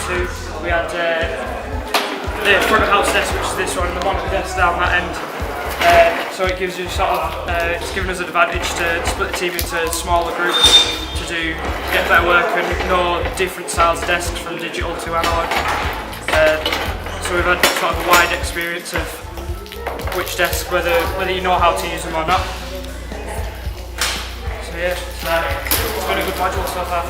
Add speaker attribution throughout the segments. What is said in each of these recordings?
Speaker 1: to. We had the front of house desk, which is this one, and the monitor desk down that end. So it gives you it's given us an advantage to split the team into smaller groups to get better work and know different styles of desks from digital to analog. So we've had sort of a wide experience of which desk, whether you know how to use them or not. So yeah, it's been a good module so far.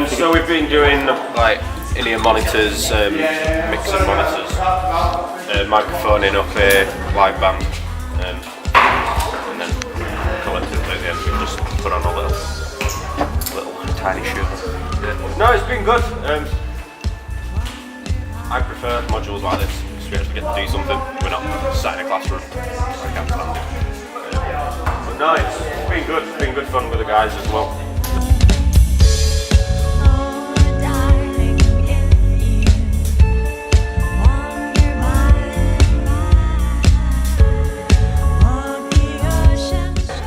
Speaker 2: So we've been doing like in-ear monitors, mixing monitors, microphoning up a live band, and then collectively at the end we just put on a little tiny show. Yeah. No, it's been good. I prefer modules like this because we actually get to do something. We're not sat in a classroom. I can't stand it. But no, it's been good. It's been good fun with the guys as well.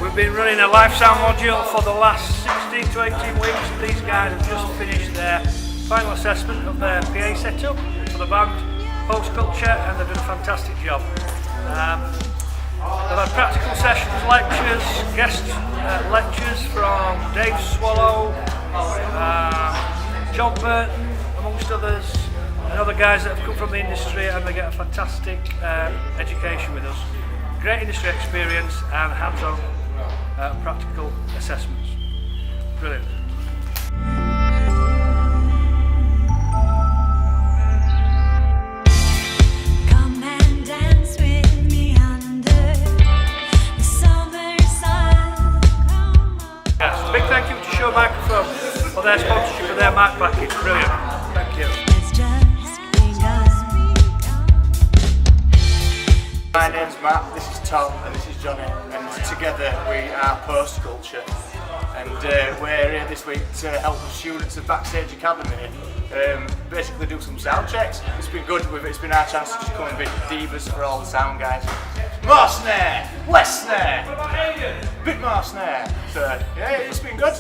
Speaker 1: We've been running a live sound module for the last 16 to 18 weeks. These guys have just finished their final assessment of their PA setup for the band, Post Culture, and they've done a fantastic job. They've had practical sessions, lectures, guest lectures from Dave Swallow, John Burton, amongst others, and other guys that have come from the industry, and they get a fantastic education with us. Great industry experience and hands-on practical assessments. Brilliant.
Speaker 3: Come and dance with me under the summer sun.
Speaker 1: Yes, big thank you to Show Microphone for their sponsorship of their mic package. Brilliant. Thank you.
Speaker 3: It's just begun.
Speaker 4: My name's Matt, this is Tom, and this is Johnny, and together we are Post Culture, and we're here this week to help the students of Backstage Academy basically do some sound checks. It's been good, it's been our chance to just come and be divas for all the sound guys. More snare, less snare, bit more snare, so yeah, it's been good,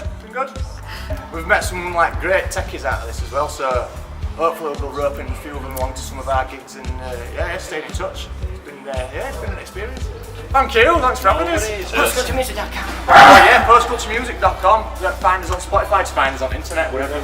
Speaker 4: We've met some like great techies out of this as well, so hopefully we'll be roping a few of them along to some of our gigs and yeah, staying in touch. It's been an experience. Thank you, thanks for having us.
Speaker 3: Postculturemusic.com.
Speaker 4: Oh yeah, postculturemusic.com. Find us on Spotify, find us on internet, wherever.